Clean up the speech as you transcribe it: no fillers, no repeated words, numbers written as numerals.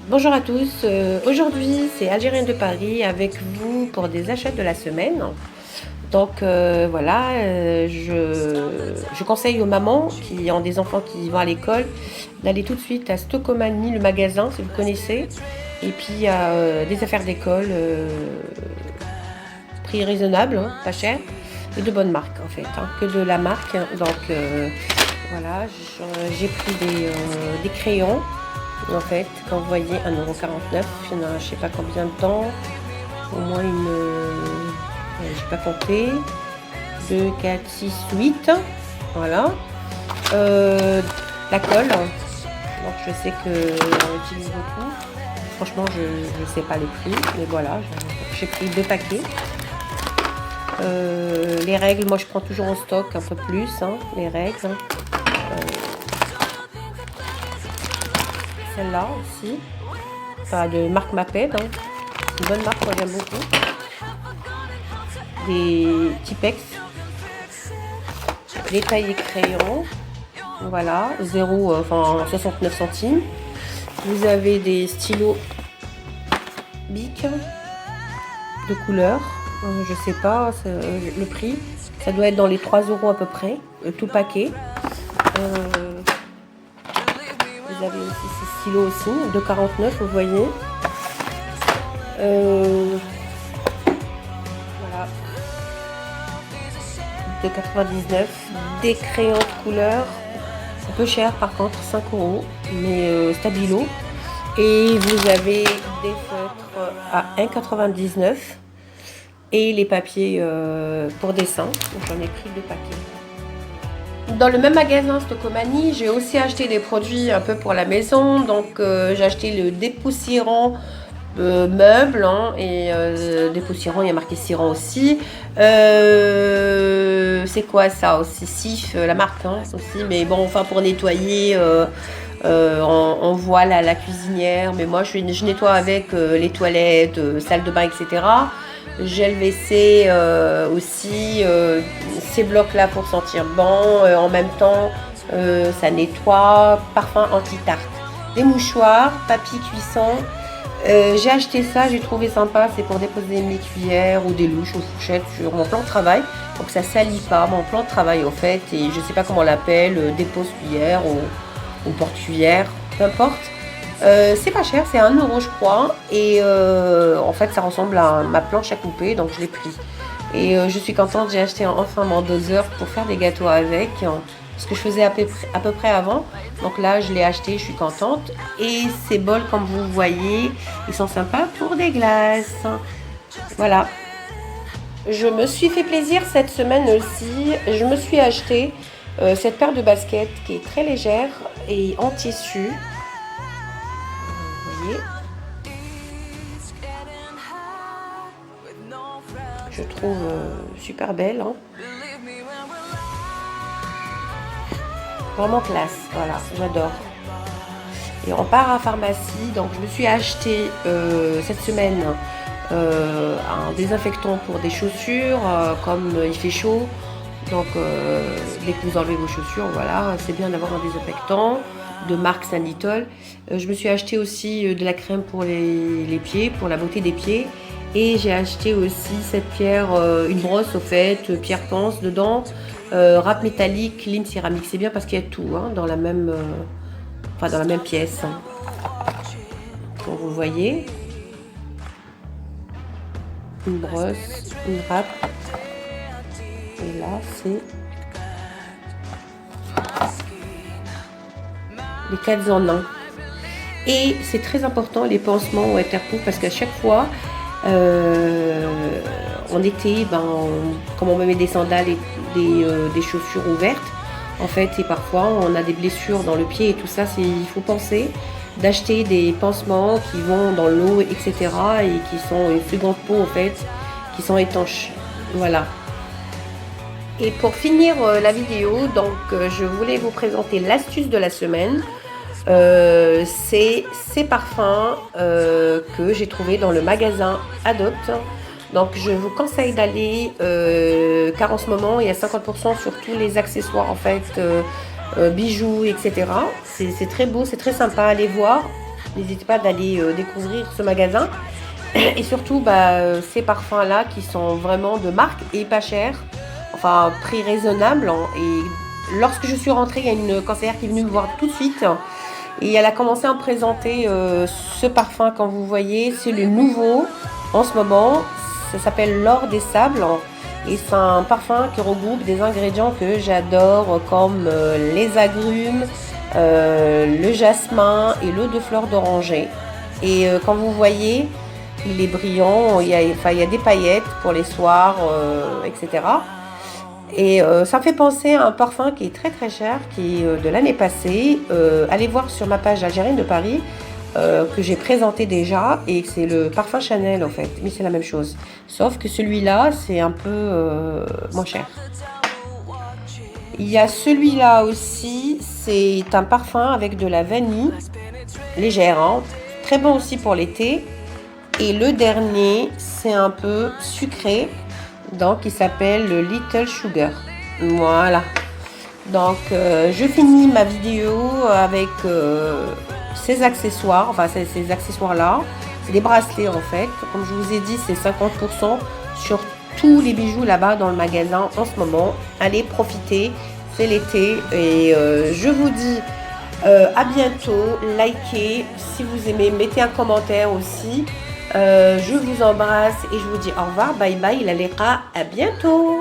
Bonjour à tous, aujourd'hui c'est Algérienne de Paris avec vous pour des achats de la semaine. Donc voilà, je conseille aux mamans qui ont des enfants qui vont à l'école d'aller tout de suite à Stocomanie, le magasin si vous connaissez. Et puis il y a des affaires d'école, prix raisonnable, hein, pas cher, et de bonnes marques en fait, hein, que de la marque. Donc voilà, j'ai pris des crayons. En fait, quand vous voyez 1,49 €, il y en a je sais pas combien de temps, au moins j'ai pas compté, 2, 4, 6, 8, voilà. La colle, donc je sais que j'en utilise beaucoup. Franchement, je ne sais pas les prix, mais voilà, j'ai pris 2 paquets. Les règles, moi je prends toujours en stock un peu plus, hein, les règles. Celle-là aussi, enfin, de marque Maped, hein. Une bonne marque, moi j'aime beaucoup. Des Tipex, détaillé crayon, voilà, 0, enfin 69 centimes. Vous avez des stylos Bic de couleur, je sais pas le prix, ça doit être dans les 3 € à peu près, tout paquet. Vous avez aussi ces stylos aussi, de 49, vous voyez. Voilà, de 99. Des crayons de couleur, un peu cher par contre, 5 €, mais stabilo. Et vous avez des feutres à 1,99 € et les papiers pour dessin. J'en ai pris 2 paquets. Dans le même magasin Stocomanie, j'ai aussi acheté des produits un peu pour la maison. Donc j'ai acheté le dépoussiérant meuble, hein, et dépoussiérant, il y a marqué Siran aussi. C'est quoi ça aussi? Sif, la marque, hein, aussi. Mais bon, enfin pour nettoyer, on voit la cuisinière. Mais moi je nettoie avec les toilettes, salle de bain, etc. J'ai le WC aussi, ces blocs là pour sentir bon, en même temps ça nettoie, parfum anti-tarte, des mouchoirs, papier cuisson. J'ai acheté ça, j'ai trouvé sympa, c'est pour déposer mes cuillères ou des louches ou fourchettes sur mon plan de travail, donc ça salit pas mon plan de travail en fait, et je sais pas comment on l'appelle, dépose cuillère ou porte-cuillère, peu importe. C'est pas cher, c'est 1 € je crois, et en fait ça ressemble à ma planche à couper, donc je l'ai pris. Et je suis contente, j'ai acheté enfin mon doseur pour faire des gâteaux avec, ce que je faisais à peu près avant. Donc là je l'ai acheté, je suis contente. Et ces bols, comme vous voyez, ils sont sympas pour des glaces. Voilà, je me suis fait plaisir cette semaine aussi. Je me suis acheté cette paire de baskets qui est très légère et en tissu. Vous voyez, je trouve super belle, hein. Vraiment classe, voilà, j'adore. Et on part à pharmacie, donc je me suis acheté cette semaine un désinfectant pour des chaussures, comme il fait chaud, donc dès que vous enlevez vos chaussures, voilà, c'est bien d'avoir un désinfectant de marque Sanitol. Je me suis acheté aussi de la crème pour les pieds, pour la beauté des pieds. Et j'ai acheté aussi cette pierre, une brosse au fait, pierre ponce dedans, râpe métallique, ligne céramique. C'est bien parce qu'il y a tout, hein, dans la même, enfin dans la même pièce, hein. Donc vous voyez, une brosse, une râpe. Et là c'est les 4 en 1. Et c'est très important les pansements waterproof parce qu'à chaque fois, en été, comme on me met des sandales et des chaussures ouvertes, en fait, et parfois on a des blessures dans le pied et tout ça, il faut penser d'acheter des pansements qui vont dans l'eau, etc. et qui sont une seconde peau en fait, qui sont étanches. Voilà. Et pour finir la vidéo, donc je voulais vous présenter l'astuce de la semaine. C'est ces parfums que j'ai trouvé dans le magasin Adopt. Donc je vous conseille d'aller car en ce moment il y a 50% sur tous les accessoires en fait, bijoux, etc. C'est très beau, c'est très sympa à aller voir. N'hésitez pas d'aller découvrir ce magasin. Et surtout, ces parfums-là qui sont vraiment de marque et pas chers, enfin prix raisonnable, hein. Et lorsque je suis rentrée, il y a une conseillère qui est venue me voir tout de suite et elle a commencé à me présenter ce parfum quand vous voyez, c'est le nouveau en ce moment, ça s'appelle l'or des sables et c'est un parfum qui regroupe des ingrédients que j'adore comme les agrumes, le jasmin et l'eau de fleur d'oranger. Et quand vous voyez, il est brillant, il y a des paillettes pour les soirs, etc. Et ça me fait penser à un parfum qui est très très cher, qui est de l'année passée. Allez voir sur ma page Algérienne de Paris, que j'ai présenté déjà, et c'est le parfum Chanel en fait, mais c'est la même chose. Sauf que celui-là, c'est un peu moins cher. Il y a celui-là aussi, c'est un parfum avec de la vanille, légère, hein, très bon aussi pour l'été. Et le dernier, c'est un peu sucré, donc il s'appelle le Little Sugar. Voilà. Donc je finis ma vidéo avec ces accessoires, enfin ces accessoires-là. C'est des bracelets en fait. Comme je vous ai dit, c'est 50% sur tous les bijoux là-bas dans le magasin en ce moment. Allez profiter, c'est l'été. Et je vous dis à bientôt. Likez, si vous aimez, mettez un commentaire aussi. Je vous embrasse et je vous dis au revoir, bye bye, la liqa, à bientôt.